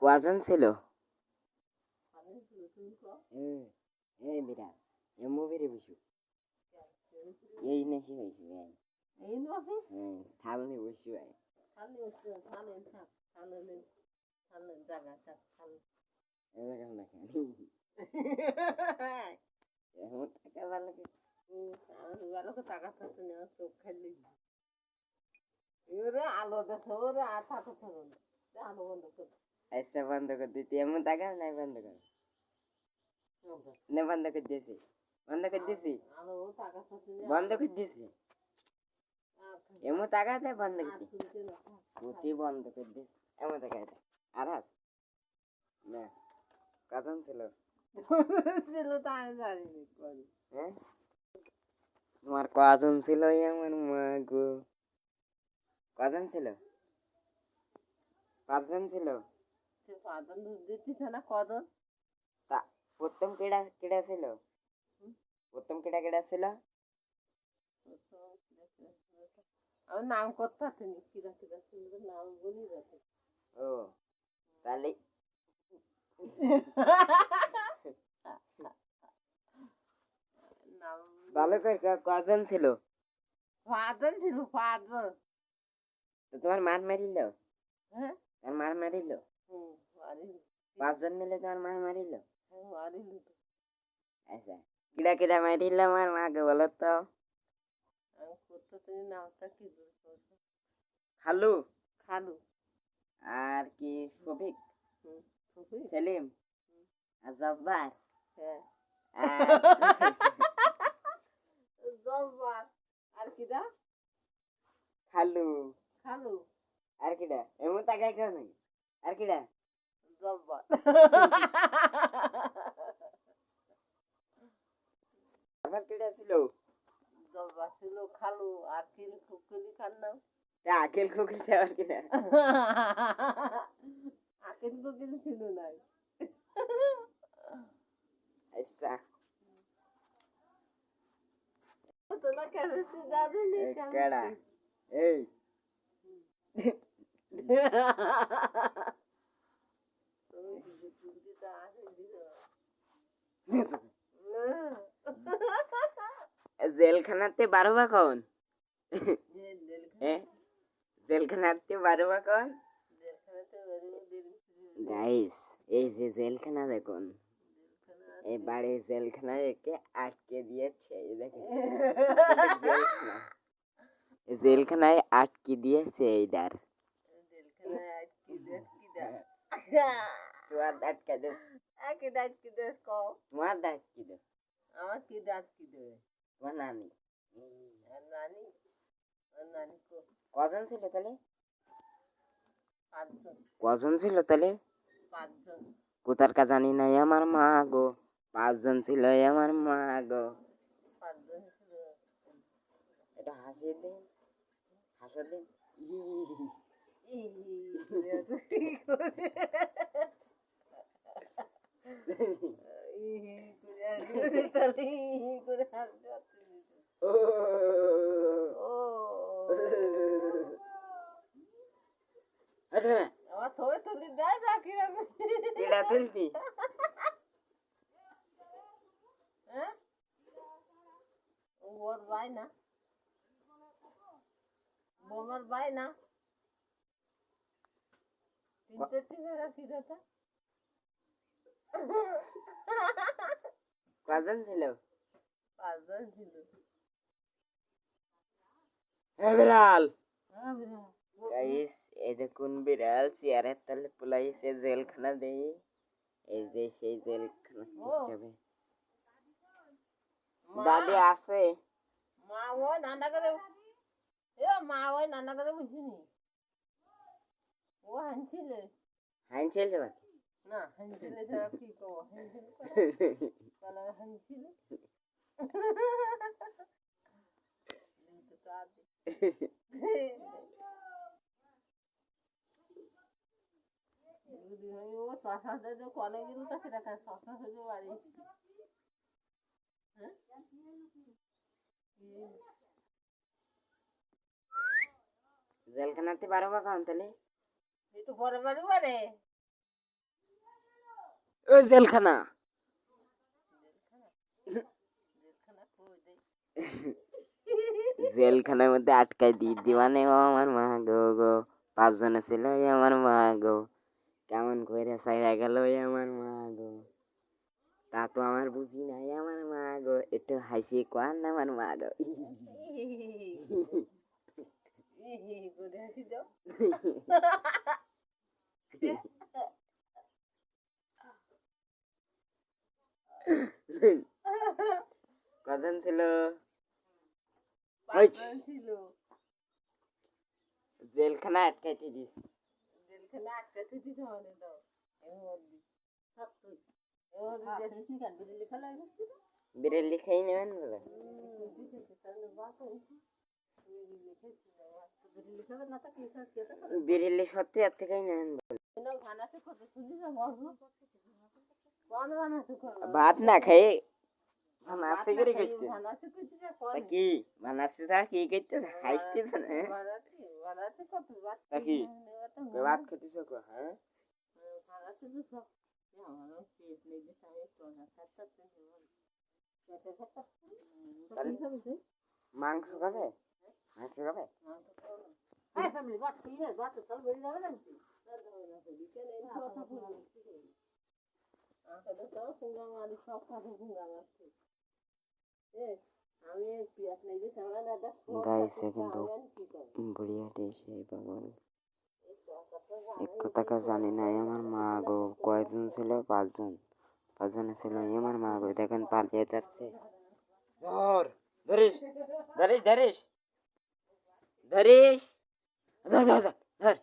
কজন ছিল? এই বিড়াল এমু বেড়ে বসু এই নাকি হয়েছে থালনি বসু আলো দেখো আলো বন্ধ কর ऐसा बंद कर देती है मुंह तक नहीं बंद कर नहीं बंद कर देसी बंद कर देसी बंद कर देसी ये मुंह तक है बंद कर दी पूरी बंद कर देसी ये मुंह तक है आरास ना कदम चलो चलो ताने जारी नहीं कोई हैं तुम्हार कदम चलो ये मन मागो कदम चलो कदम चलो কদন দিতেছে না কদন তা প্রথম কেডা কেডা ছিল প্রথম কেডা কেডা ছিল আমার নাম করতে তুমি কিরা কিরা ছিল নাম বলি যাচ্ছে ও তাহলে নাম ভালো করে কজন ছিল ফাদর ছিল ফাদর তো তোমার মার মারিল হ্যাঁ তার মার মারিল পাঁচজন মিলে তোমার মা মারিল আচ্ছা কিরা কিরা মারিল আমার মাকে বলো তো খালু খালু আর কি শফিক সেলিম আর জব্বার জব্বার আর কিরা খালু খালু আর কিরা এমন তাকাই কেউ নাই আর কিরা জব্বার আমার কিরা ছিল জব্বার ছিল খালু আর কি খুকুলি খান নাম আকেল খুকুলি আর কিরা আকেল খুকুলি ছিল না আচ্ছা তো না কেন যাবে নি কেডা এই জেলখানাতে বারোবা কন জেলখানাতে বারোবা কন গাইস এই যে জেলখানা দেখুন এই বাড়ির জেলখানায় একে আটকে দিয়েছে দেখেন জেলখানায় আটকে দিয়েছে এইটার তোমার দাঁত কে দেশ একে দাঁত কি দেশ কও তোমার দাঁত কি দেশ আমার কি দাঁত কি দেবে তোমার নানি নানি নানি কজন ছিল তাহলে পাঁচজন কজন ছিল তাহলে পাঁচজন কোথার কা জানি না আমার মা গো পাঁচজন ছিল আমার মা গো পাঁচজন ছিল এটা হাসি দিন হাসো দিন আমার থই তুলি দেয় যা কিরকম কিরা তুলতি হ্যাঁ ওর ভাই না বোমার ভাই না তিনটে তিনটা কি দাদা কজন ছিল পাঁচজন ছিল বিড়াল গাইস এই দেখুন বিড়াল চেয়ারের তলে পুলাইছে জেলখানা দেই এই যে সেই জেলখানা যাবে দাদি আছে মা ওই নানা করে এ মা ওই নানা করে বুঝিনি ও হানছিলে হানছিলে না হানছিলে যারা কি কো হানছিলে কালা হানছিলে তো তাতে যদি ও সাসাতে তো কলে গেল তা সেটা কাজ সাসা হয়ে বাড়ি হ্যাঁ জেলখানাতে বারোবা কাউন তাহলে ও জেলখানা জেলখানার মধ্যে আটকাই দিয়ে দিওয়ানে ও আমার মা গো গো 5 জনে ছিল ওই আমার মা গো কেমন কইরা ছাইড়া গেল ওই আমার মা গো তা তো আমার বুঝি নাই আমার মা গো একটু হাসি কোয়ান না আমার মা গো কজন ছিল ওই জেলখানা আটকাইতে দিস বিড়ালি খাই নেবেন বলে বিড়ালি সত্যি আর থেকেই নেবেন বলে ভাত না খাই ভানাসে করে করতে কি ভানাসে তা কি করতে হাসতে তা কি ভাত খেতেছ কো হ্যাঁ মাংস খাবে মাংস খাবে গাইছে কিন্তু বুড়িয়া দেশে বাবল এক কথা জানি না আমার মা গো কয়জন ছিল 5 জন 5 জনে ছিল আমার মা গো দেখেন পালিয়ে যাচ্ছে ধর ধরিস ধরিস ধরিস ধরিস ধর ধর ধর